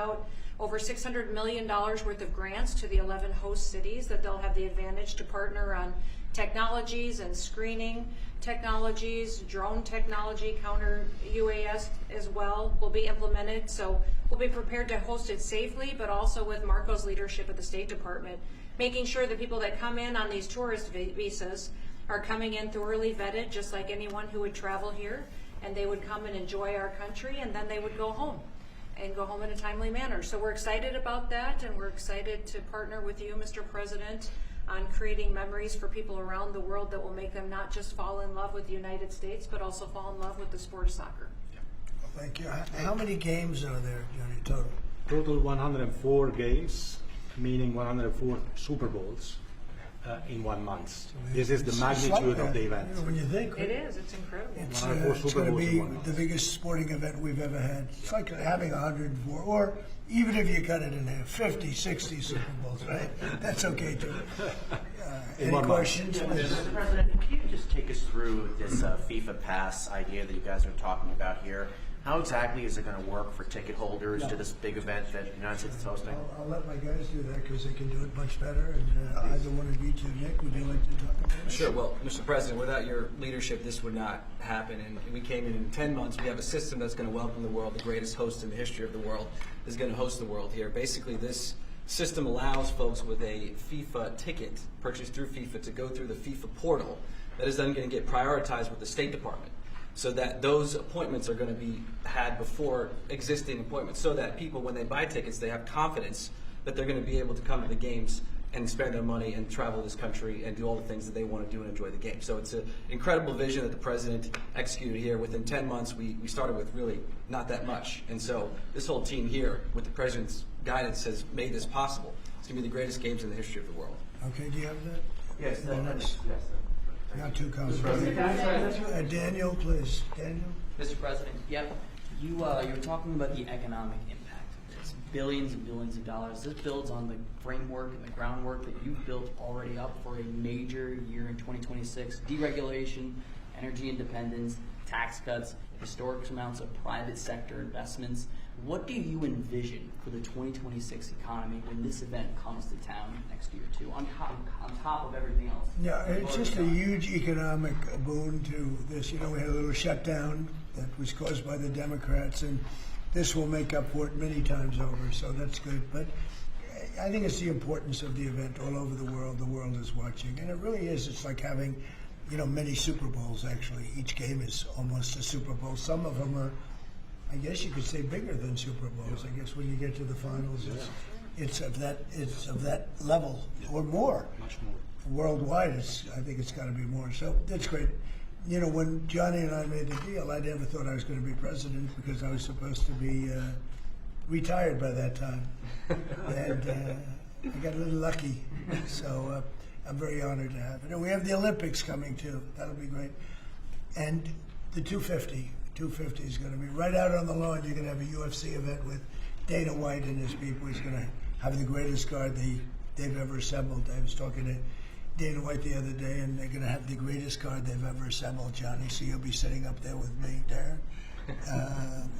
out over $600 million worth of grants to the 11 host cities that they'll have the advantage to partner on technologies and screening technologies, drone technology, counter UAS as well will be implemented. So we'll be prepared to host it safely, but also with Marco's leadership at the State Department, making sure that people that come in on these tourist visas are coming in thoroughly vetted, just like anyone who would travel here, and they would come and enjoy our country, and then they would go home and go home in a timely manner. So we're excited about that, and we're excited to partner with you, Mr. President, on creating memories for people around the world that will make them not just fall in love with the United States, but also fall in love with the sport of soccer. Thank you. How many games are there, Johnny, total? Total 104 games, meaning 104 Super Bowls in 1 month. This is the magnitude of the event. You know, when you think It is. It's incredible. it's going to be the biggest sporting event we've ever had. It's like having 104, or even if you cut it in half, 50, 60 Super Bowls, right? That's okay too. Any questions? Mr. President, can you just take us through this FIFA Pass idea that you guys are talking about here? How exactly is it going to work for ticket holders to this big event that the United States is hosting? I'll let my guys do that because they can do it much better. And either one of you two, Nick, would you like to talk about it? Sure. Well, Mr. President, without your leadership, this would not happen. And we came in 10 months. We have a system that's going to welcome the world. The greatest host in the history of the world is going to host the world here. Basically, this system allows folks with a FIFA ticket purchased through FIFA to go through the FIFA portal that is then going to get prioritized with the State Department, so that those appointments are going to be had before existing appointments, so that people, when they buy tickets, they have confidence that they're going to be able to come to the games and spend their money and travel this country and do all the things that they want to do and enjoy the game. So it's an incredible vision that the President executed here. Within 10 months, we started with really not that much. And so this whole team here, with the President's guidance, has made this possible. It's going to be the greatest games in the history of the world. Okay, do you have that? Yes, Yes. Not too complicated. Daniel, please. Daniel? Mr. President, yep. You were talking about the economic impact of this. Billions and billions of dollars. This builds on the framework and the groundwork that you've built already up for a major year in 2026. Deregulation, energy independence, tax cuts, historic amounts of private sector investments. What do you envision for the 2026 economy when this event comes to town next year, too, on top of everything else? Yeah, it's just a huge economic boon to this. You know, we had a little shutdown that was caused by the Democrats, and this will make up for it many times over, so that's good. But I think it's the importance of the event all over the world. The world is watching, and it really is. It's like having, you know, many Super Bowls, actually. Each game is almost a Super Bowl. Some of them are, I guess you could say, bigger than Super Bowls. I guess when you get to the finals, it's of that level or more. Much more. Worldwide, I think it's got to be more. So that's great. You know, when Johnny and I made the deal, I never thought I was going to be president because I was supposed to be retired by that time, and I got a little lucky. So I'm very honored to have it. And we have the Olympics coming too. That'll be great. And the 250 is going to be right out on the lawn. You're going to have a UFC event with Dana White and his people. He's going to have the greatest card they've ever assembled. I was talking to Dana White the other day, and they're going to have the greatest card they've ever assembled, Johnny. So you'll be sitting up there with me, Darren.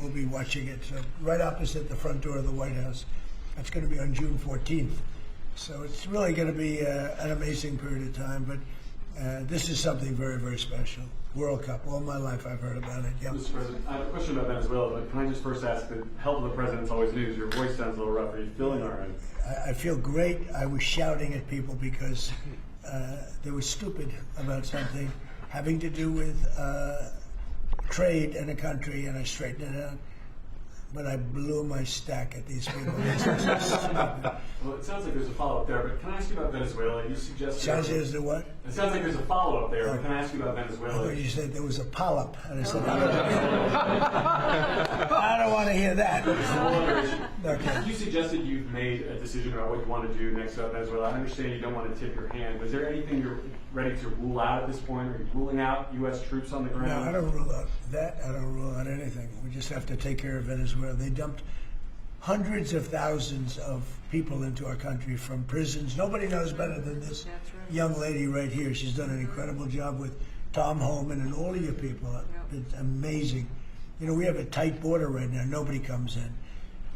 We'll be watching it. So right opposite the front door of the White House. That's going to be on June 14th. So it's really going to be an amazing period of time. But this is something very, very special. World Cup. All my life I've heard about it. Yeah. Mr. President, I have a question about Venezuela, but can I just first ask, the help of the President's always news. Your voice sounds a little rough. Are you feeling all right? I feel great. I was shouting at people because they were stupid about something having to do with trade in a country, and I straightened it out. But I blew my stack at these people. Well, it sounds like there's a follow-up there, but can I ask you about Venezuela? You suggested... Sounds as the what? It sounds like there's a follow-up there, but can I ask you about Venezuela? You said there was a polyp, and I said, I don't want to hear that. Okay. You suggested you've made a decision about what you want to do next about Venezuela. I understand you don't want to tip your hand, but is there anything you're ready to rule out at this point? Are you ruling out U.S. troops on the ground? No, I don't rule out that. I don't rule out anything. We just have to take care of Venezuela. They dumped hundreds of thousands of people into our country from prisons. Nobody knows better than this young lady right here. She's done an incredible job with Tom Homan and all of you people. It's amazing. You know, we have a tight border right now. Nobody comes in.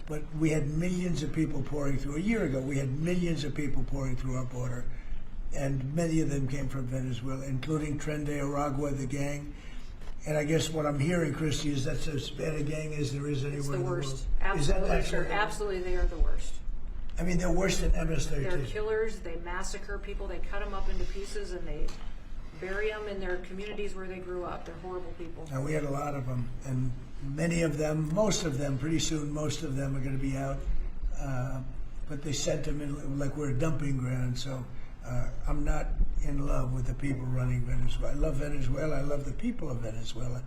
but we had millions of people pouring through. A year ago, we had millions of people pouring through our border, and many of them came from Venezuela, including Tren de Aragua, the gang. And I guess what I'm hearing, Christy, is that's as bad a gang as there is anywhere It's the in the world. worst. Is that Absolutely, sir. actually- Absolutely, they are the worst. I mean, they're worse than They're MS-13. killers. They massacre people. They cut them up into pieces and they bury them in their communities where they grew up. They're horrible people. And we had a lot of them, and many of them, most of them, pretty soon, most of them are going to be out. But they sent them in like we're a dumping ground. So I'm not in love with the people running Venezuela. I love Venezuela. I love the people of Venezuela.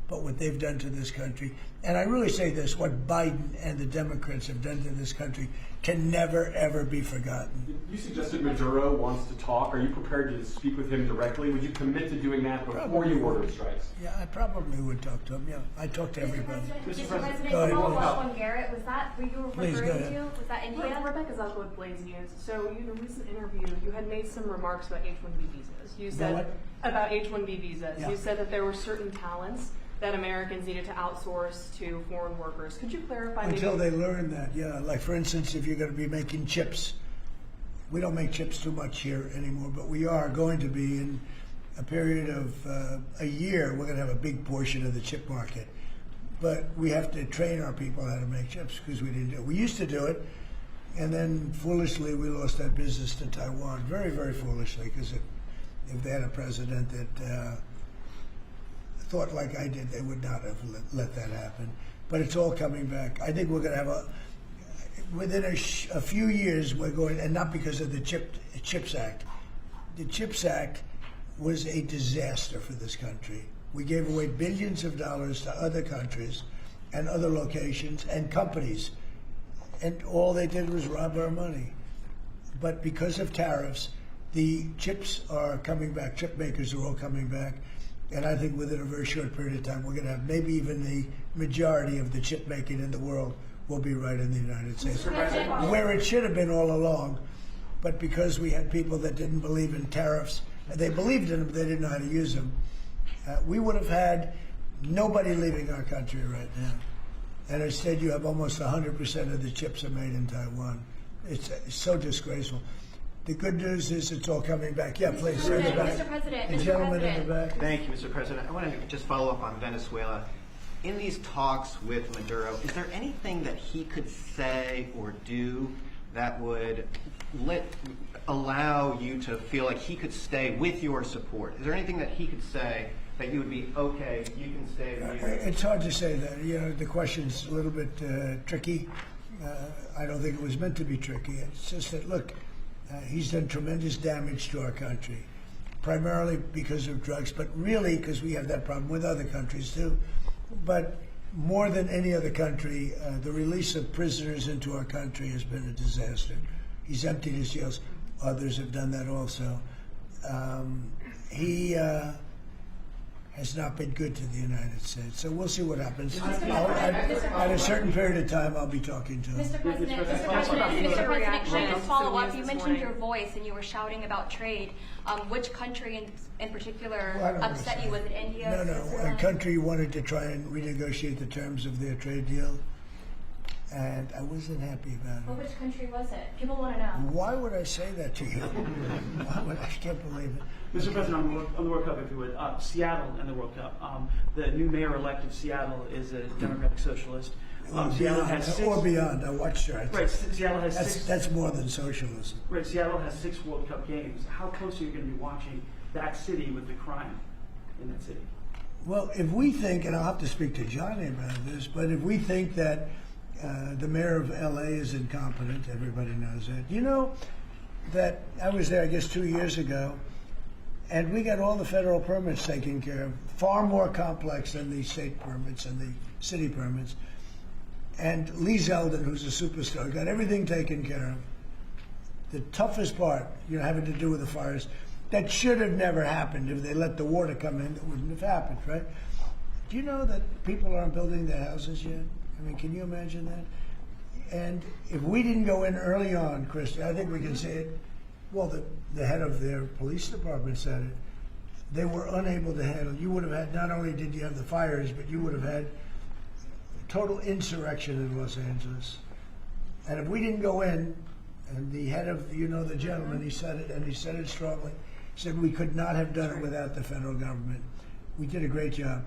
But what they've done to this country, and I really say this, what Biden and the Democrats have done to this country can never, ever be forgotten. You suggested Maduro wants to talk. Are you prepared to speak with him directly? Would you commit to doing that before you order strikes? Yeah, I probably would talk to him. Yeah, I talk to everybody. Mr. President, Go ahead, follow please. up on Garrett. Was that who you were Please, go referring ahead. to? Was that India? Rebecca Zalko with Blaze News. So, in a recent interview, you had made some remarks about H-1B visas. You said what? about H-1B visas. Yeah. You said that there were certain talents that Americans needed to outsource to foreign workers. Could you clarify? Until maybe? they learn that, yeah. Like, for instance, if you're going to be making chips, we don't make chips too much here anymore, but we are going to be in a period of a year. We're going to have a big portion of the chip market. But we have to train our people how to make chips because we didn't do it. We used to do it, and then foolishly we lost that business to Taiwan. Very, very foolishly, because if they had a president that thought like I did, they would not have let that happen. But it's all coming back. I think we're going to have within a few years, we're going, and not because of the CHIPS Act. The CHIPS Act was a disaster for this country. We gave away billions of dollars to other countries and other locations and companies, and all they did was rob our money. But because of tariffs, the chips are coming back. Chip makers are all coming back. And I think within a very short period of time, we're going to have maybe even the majority of the chip making in the world will be right in the United States. Where it should have been all along. But because we had people that didn't believe in tariffs, they believed in them, but they didn't know how to use them, we would have had nobody leaving our country right now. And instead, you have almost 100% of the chips are made in Taiwan. It's so disgraceful. The good news is it's all coming back. Yeah, please. in the back. Mr. President, The Mr. gentleman in President. the back. Thank you, Mr. President. I want to just follow up on Venezuela. In these talks with Maduro, is there anything that he could say or do that would allow you to feel like he could stay with your support? Is there anything that he could say that you would be, okay, you can stay with you? It's hard to say that. You know, the question's a little bit tricky. I don't think it was meant to be tricky. It's just that, look, he's done tremendous damage to our country, primarily because of drugs, but really because we have that problem with other countries too. But more than any other country, the release of prisoners into our country has been a disaster. He's emptied his jails. Others have done that also. He has not been good to the United States. So we'll see what happens. At a certain period of time, I'll be talking to him. Mr. President, can I just follow up? You mentioned your voice and you were shouting about trade. Which country in particular Well, I don't upset understand. you? Was it India? No, Switzerland? a country wanted to try and renegotiate the terms of their trade deal, and I wasn't happy about Well, it. which country was it? People want to know. Why would I say that to you? I can't believe it. Mr. President, on the World Cup, if you would, Seattle and the World Cup. The new mayor-elect of Seattle is a Democratic Socialist. Seattle has six. Or beyond. I watched her. Right, Seattle has six. That's more than socialism. Right, Seattle has 6 World Cup games. How close are you going to be watching that city with the crime in that city? Well, if we think, and I'll have to speak to Johnny about this, but if we think that the mayor of L.A. is incompetent, everybody knows that. You know that I was there, I guess, 2 years ago, and we got all the federal permits taken care of, far more complex than the state permits and the city permits. And Lee Zeldin, who's a superstar, got everything taken care of. The toughest part, having to do with the fires, that should have never happened. If they let the water come in, it wouldn't have happened, right? Do you know that people aren't building their houses yet? I mean, can you imagine that? And if we didn't go in early on, Christy, I think we can say it. Well, the head of their police department said it. They were unable to handle. You would have had, not only did you have the fires, but you would have had total insurrection in Los Angeles. And if we didn't go in, and the head of, the gentleman, he said it, and he said it strongly, he said we could not have done it without the federal government. We did a great job.